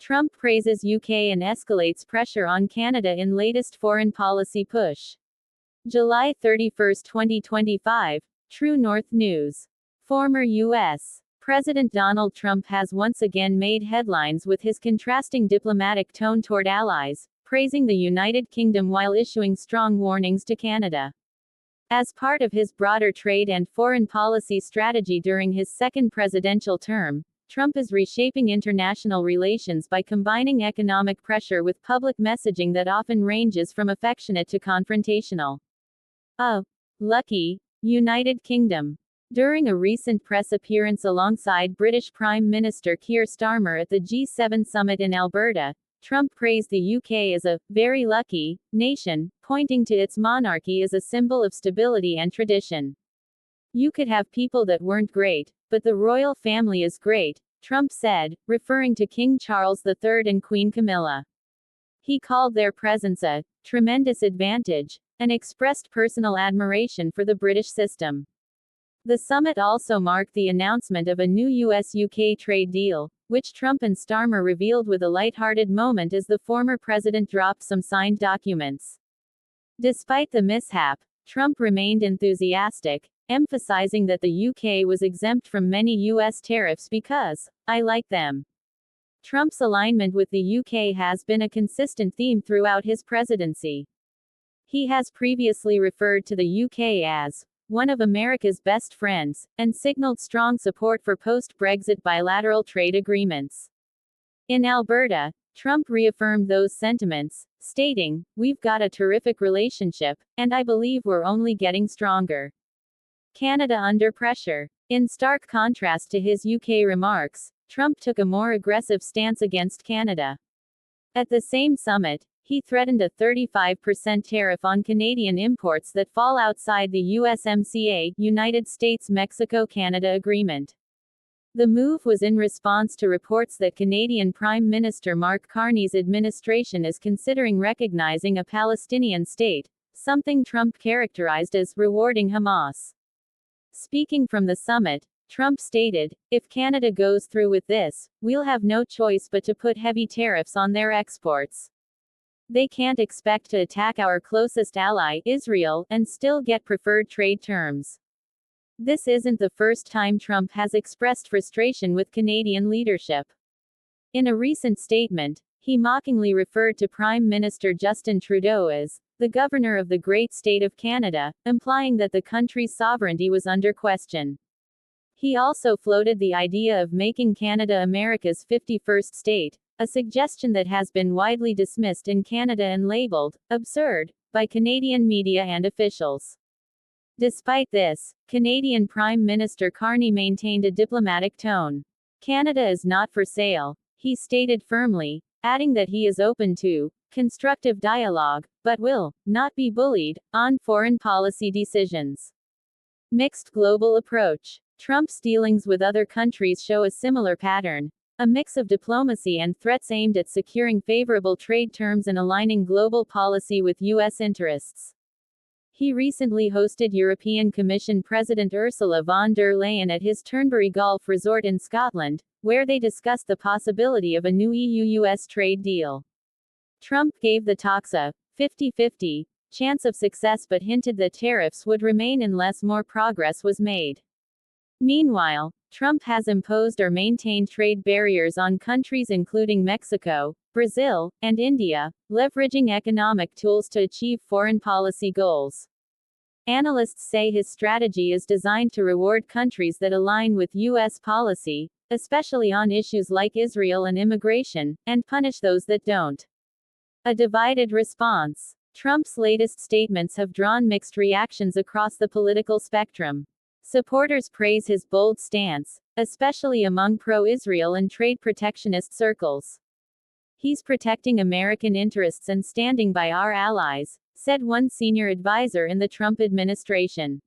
Trump praises UK and escalates pressure on Canada in latest foreign policy push. July 31, 2025. True North News. Former U.S. President Donald Trump has once again made headlines with his contrasting diplomatic tone toward allies, praising the United Kingdom while issuing strong warnings to Canada. As part of his broader trade and foreign policy strategy during his second presidential term, Trump is reshaping international relations by combining economic pressure with public messaging that often ranges from affectionate to confrontational. Lucky United Kingdom. During a recent press appearance alongside British Prime Minister Keir Starmer at the G7 summit in Alberta, Trump praised the UK as a very lucky nation, pointing to its monarchy as a symbol of stability and tradition. You could have people that weren't great, but the royal family is great, Trump said, referring to King Charles III and Queen Camilla. He called their presence a tremendous advantage, and expressed personal admiration for the British system. The summit also marked the announcement of a new US-UK trade deal, which Trump and Starmer revealed with a lighthearted moment as the former president dropped some signed documents. Despite the mishap, Trump remained enthusiastic, emphasizing that the UK was exempt from many US tariffs because, I like them. Trump's alignment with the UK has been a consistent theme throughout his presidency. He has previously referred to the UK as one of America's best friends, and signaled strong support for post-Brexit bilateral trade agreements. In Alberta, Trump reaffirmed those sentiments, stating, "We've got a terrific relationship, and I believe we're only getting stronger." Canada under pressure. In stark contrast to his UK remarks, Trump took a more aggressive stance against Canada. At the same summit, he threatened a 35% tariff on Canadian imports that fall outside the USMCA, United States-Mexico-Canada Agreement. The move was in response to reports that Canadian Prime Minister Mark Carney's administration is considering recognizing a Palestinian state, something Trump characterized as rewarding Hamas. Speaking from the summit, Trump stated, "If Canada goes through with this, we'll have no choice but to put heavy tariffs on their exports. They can't expect to attack our closest ally, Israel, and still get preferred trade terms." This isn't the first time Trump has expressed frustration with Canadian leadership. In a recent statement, he mockingly referred to Prime Minister Justin Trudeau as the governor of the great state of Canada, implying that the country's sovereignty was under question. He also floated the idea of making Canada America's 51st state, a suggestion that has been widely dismissed in Canada and labeled absurd by Canadian media and officials. Despite this, Canadian Prime Minister Carney maintained a diplomatic tone. Canada is not for sale, he stated firmly, adding that he is open to constructive dialogue, but will not be bullied on foreign policy decisions. Mixed global approach. Trump's dealings with other countries show a similar pattern, a mix of diplomacy and threats aimed at securing favorable trade terms and aligning global policy with U.S. interests. He recently hosted European Commission President Ursula von der Leyen at his Turnberry Golf Resort in Scotland, where they discussed the possibility of a new EU-US trade deal. Trump gave the talks a 50-50 chance of success but hinted that tariffs would remain unless more progress was made. Meanwhile, Trump has imposed or maintained trade barriers on countries including Mexico, Brazil, and India, leveraging economic tools to achieve foreign policy goals. Analysts say his strategy is designed to reward countries that align with U.S. policy, especially on issues like Israel and immigration, and punish those that don't. A divided response. Trump's latest statements have drawn mixed reactions across the political spectrum. Supporters praise his bold stance, especially among pro-Israel and trade protectionist circles. "He's protecting American interests and standing by our allies," said one senior advisor in the Trump administration.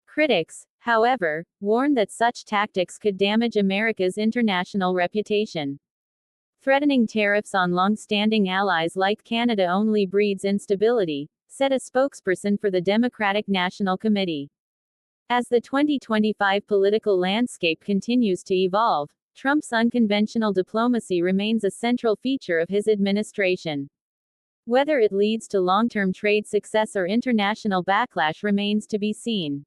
Critics, however, warn that such tactics could damage America's international reputation. "Threatening tariffs on long-standing allies like Canada only breeds instability," said a spokesperson for the Democratic National Committee. As the 2025 political landscape continues to evolve, Trump's unconventional diplomacy remains a central feature of his administration. Whether it leads to long-term trade success or international backlash remains to be seen.